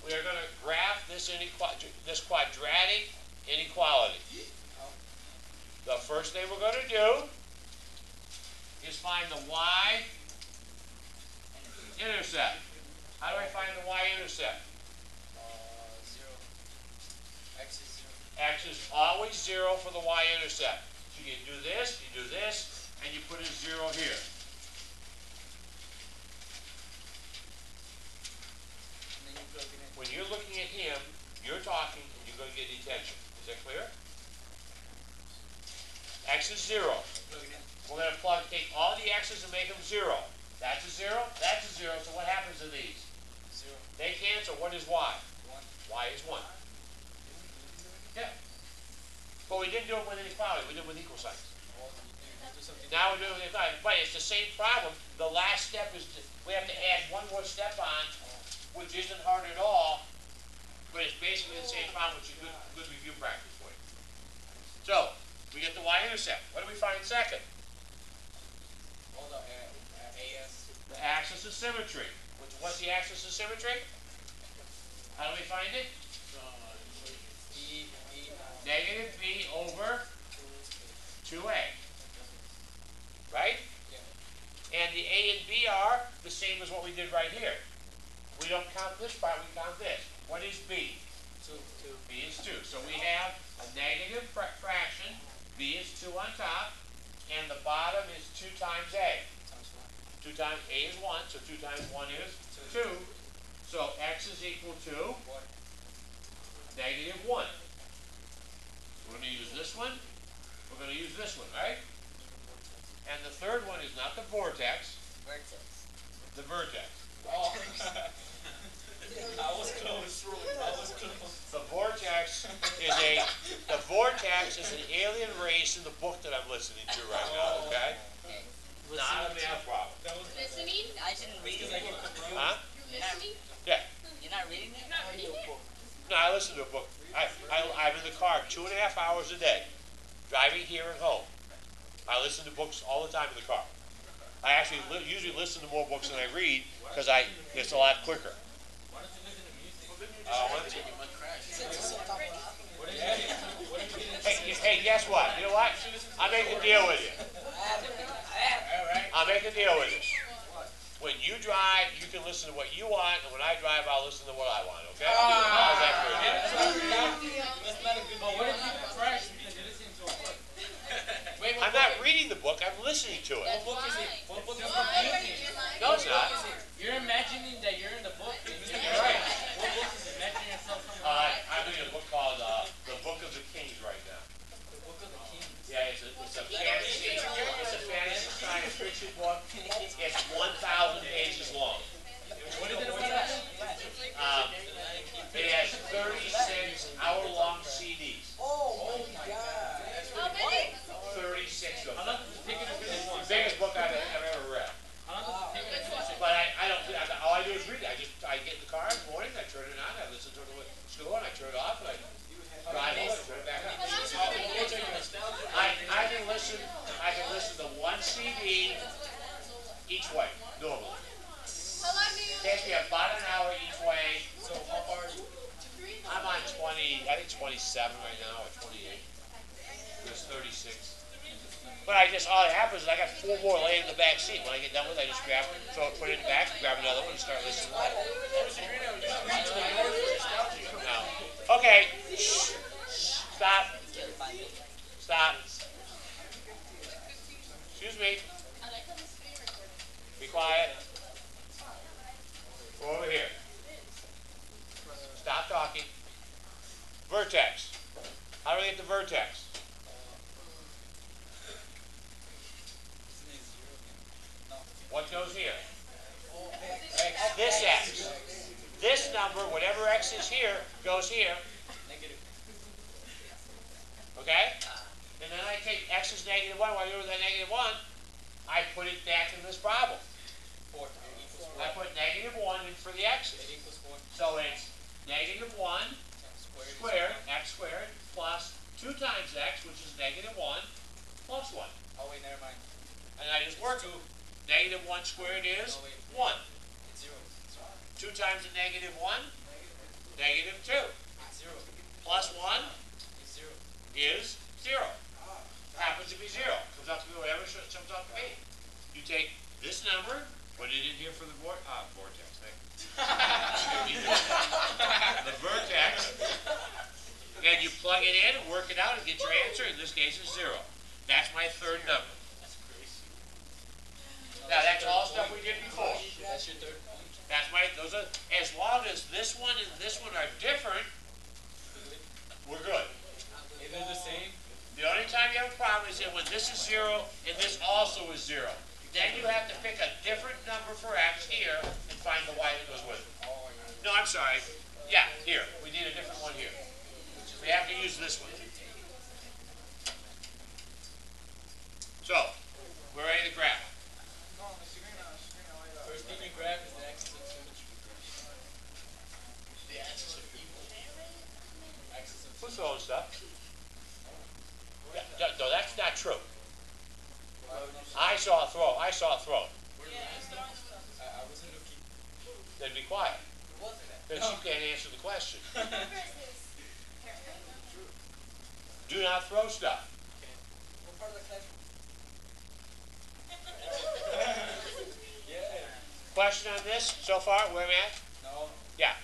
We are going to graph this quadratic inequality. The first thing we're going to do is find the y-intercept. How do I find the y-intercept? 0. X is 0. X is always 0 for the y-intercept. So you do this, and you put a 0 here. When you're looking at him, you're talking, and you're going to get detention. Is that clear? X is 0. We're going to take all the x's and make them 0. That's a 0, that's a 0. So what happens to these? 0. They cancel. What is y? 1. Y is 1. Yeah. But we didn't do it with inequality. We did it with equal signs. Now we're doing it with inequality. But it's the same problem. The last step is we have to add one more step on, which isn't hard at all, but it's basically the same problem, which is good review practice for you. So, we get the y-intercept. What do we find second? The axis of symmetry. What's the axis of symmetry? How do we find it? Negative b over 2a. Right? And the a and b are the same as what we did right here. We don't count this part, we count this. What is b? 2. B is 2. So we have a negative fraction. B is 2 on top. And the bottom is 2 times a. 2 times a is 1, so 2 times 1 is 2. So x is equal to negative 1. We're going to use this one. We're going to use this one, right? And the third one is not the vortex. The vertex. Oh. I was close. The vortex is an alien race in the book that I'm listening to right now, okay? Not a math problem. Listening? I shouldn't read it. Huh? You're listening? Yeah. You're not reading it? Not reading it? No, I listen to a book. I'm in the car 2.5 hours a day, driving here and home. I listen to books all the time in the car. I actually usually listen to more books than I read because it's a lot quicker. Hey, guess what? You know what? I'll make a deal with you. I'll make a deal with you. When you drive, you can listen to what you want, and when I drive, I'll listen to what I want, okay? How's that for a deal? I'm not reading the book, I'm listening to it. What book is it? What book is it? No, it's not. You're imagining that you're in the book. You're right. What book is it? Imagine yourself somewhere. I'm reading a book called The Book of the Kings right now. The Book of the Kings. Yeah, it's a fantasy science fiction book. It's 1,000 pages long. What is it about? It has 36 hour-long CDs. Oh my God. How many? 36 of How them. long does it take you to finish one? The biggest book I've ever read. How long does it take you to finish it? But I don't. All I do is read it. I get in the car in the morning. I turn it on. I listen to it at school, and I turn it off, and I drive home and turn it back on. I can listen to one CD each way normally. How long do you? It takes me about an hour each way. So how far are you? I'm on 20. I think 27 right now, or 28. There's 36. But all that happens is I got 4 more laying in the back seat. When I get done with it, I just grab it, put it in the back, grab another one, and start listening to it. No. Okay. Shh. Stop. Stop. Excuse me. Be quiet. Go over here. Stop talking. Vertex. How do we get the vertex? What goes here? This x. This number, whatever x is here, goes here. Okay? And then I take x is -1. While you're with that -1, I put it back in this problem. I put -1 in for the x's. So it's -1 squared, x squared, plus 2 times x, which is -1, plus 1. Oh wait, never mind. And I just work it. -1 squared is wait. 1. It's 0. 2 times the negative 1? Negative 2. It's 0. Plus 1 It's 0. is 0. Happens to be 0. Comes out to be whatever it comes out to be. You take this number, put it in here for the vortex. The vertex, and you plug it in, work it out, and get your answer. In this case, it's 0. That's my third number. That's crazy. Now, that's all stuff we did before. That's your third point. That's my, those are, as long as this one and this one are different, we're good. If they're the same, The only time you have a problem is that when this is 0 and this also is 0. Then you have to pick a different number for x here and find the y that goes with it. No, I'm sorry. Yeah, here. We need a different one here. We have to use this one. So, we're ready to graph. first thing you grab is the axis of symmetry. The axis of evil. Axis of Who's throwing stuff? Yeah, no, that's not true. I saw a throw. I saw a throw. I wasn't looking. Then be quiet. What was Then that? she can't answer the question. Do not throw stuff. What part of the classroom? Yeah. Question on this so far? Where am I at? No. Yeah.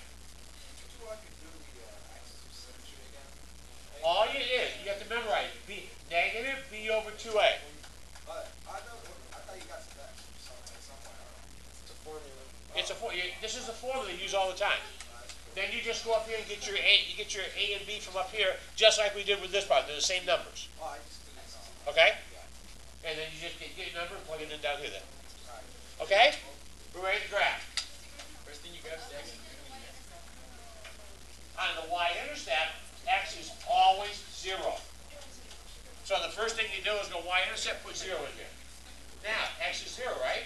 All you is, you have to memorize b negative b over 2a. It's a this is the formula you use all the time. Then you just go up here and get your a. You get your a and b from up here, just like we did with this part. They're the same numbers. Okay. And then you just get your number and plug it in down here. Then. Okay. We're ready to graph. First thing you grab is the axis of unity. On the y-intercept, x is always 0. So the first thing you do is go y-intercept, put 0 in here. Now, x is 0, right?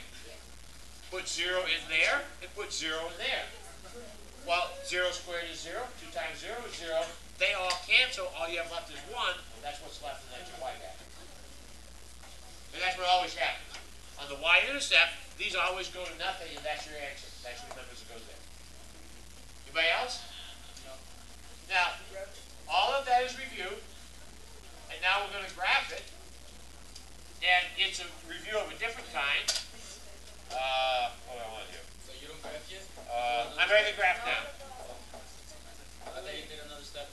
Put 0 in there, and put 0 in there. Well, 0 squared is 0. 2 times 0 is 0. They all cancel. All you have left is 1. That's what's left, and that's your y-hat. And that's what always happens. On the y-intercept, these always go to nothing, and that's your answer. That's your numbers that goes there. Anybody else? Now, all of that is reviewed, and now we're going to graph it, and it's a review of a different kind. What do I want to do? So you don't graph yet? I'm ready to graph now. I thought you did another step.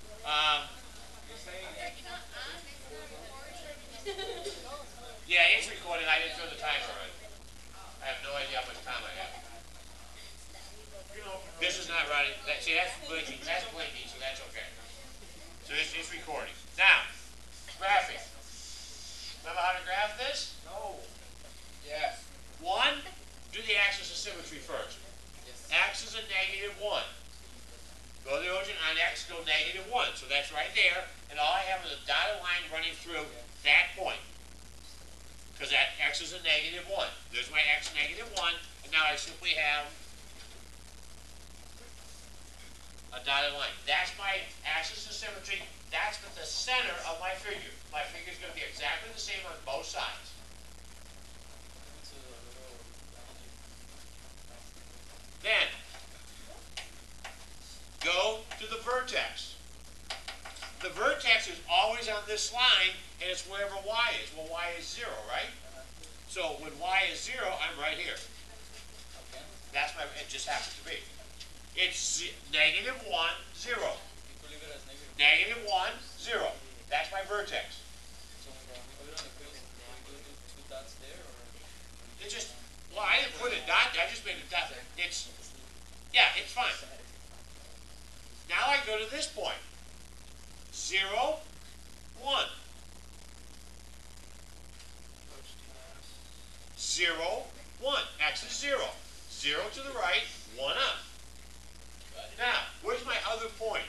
Yeah, it's recorded. I didn't turn the timer on. I have no idea how much time I have. This is not running. See, that's blinking. That's blinking, so that's okay. So it's recording. Now, graphing. Remember how to graph this? No. Yes. 1, do the axis of symmetry first. Yes. Axis of negative 1. Go to the origin on x, go negative 1. So that's right there. And all I have is a dotted line running through that point. Because that x is a negative 1. There's my x negative 1. And now I simply have a dotted line. That's my axis of symmetry. That's at the center of my figure. My figure is going to be exactly the same on both sides. Then, go to the vertex. The vertex is always on this line, and it's wherever y is. Well, y is 0, right? So when y is 0, I'm right here. That's my, it just happens to be. It's negative 1, 0. You could leave it as negative. Negative 1, 0. That's my vertex. So when we put it on the quiz, do we do 2 dots there, or? It just, well, I didn't put a dot there. I just made a dot. It's, yeah, it's fine. Now I go to this point. 0, 1. 0, 1. X is 0. 0 to the right, 1 up. Now, where's my other point?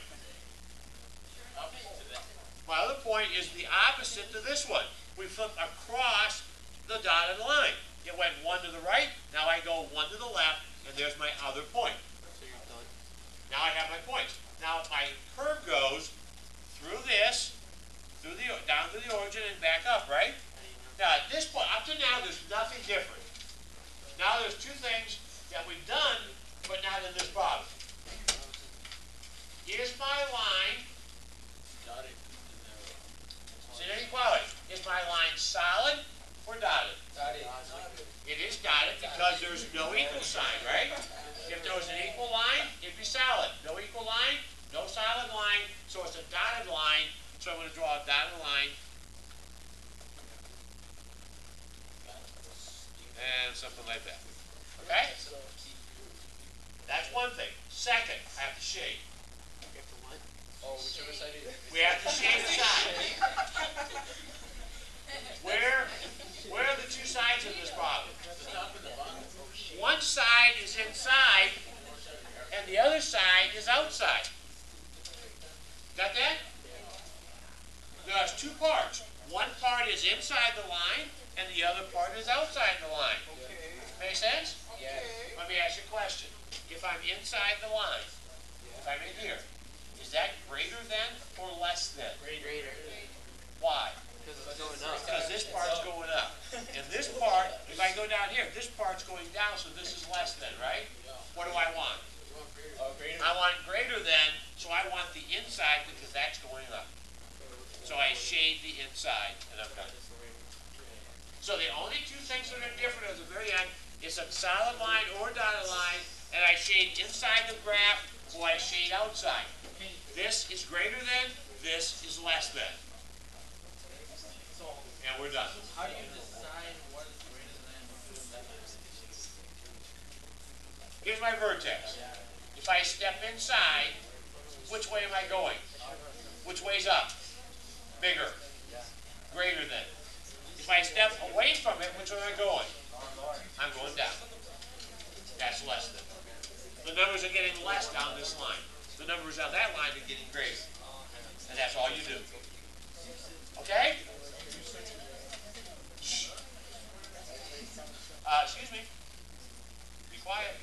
My other point is the opposite to this one. We flip across the dotted line. It went 1 to the right, now I go 1 to the left, and there's my other point. So you're done. Now I have my points. Now my curve goes through this, down to the origin and back up, right? Now at this point, up to now, there's nothing different. Now there's 2 things that we've done, but not in this problem. Is my line, see the inequality, is my line solid or dotted? It is dotted because there's no equal sign, right? If there was an equal line, it'd be solid. No equal line, no solid line, so it's a dotted line. So I'm going to draw a dotted line. And something like that. Okay? That's one thing. Second, I have to shade. Oh, whichever side it is. We have to shade the side. Where are the two sides of this problem? The top and the bottom. One side is inside, and the other side is outside. Got that? There's two parts. One part is inside the line, and the other part is outside the line. Make sense? Yeah. Let me ask you a question. If I'm inside the line, if I'm in here, is that greater than or less than? Greater. Why? Because it's going up. Because this part's going up. And this part, if I go down here, this part's going down, so this is less than, right? What do I want? Greater. I want greater than, so I want the inside because that's going up. So I shade the inside, and I'm done. So the only two things that are different at the very end is a solid line or dotted line, and I shade inside the graph or I shade outside. This is greater than, this is less than. And we're done. How do you decide what is greater than or less than? Here's my vertex. If I step inside, which way am I going? Which way's up? Bigger. Greater than. If I step away from it, which way am I going? I'm going down. That's less than. The numbers are getting less down this line. The numbers on that line are getting greater. And that's all you do. Okay? Shh. Excuse me. Be quiet.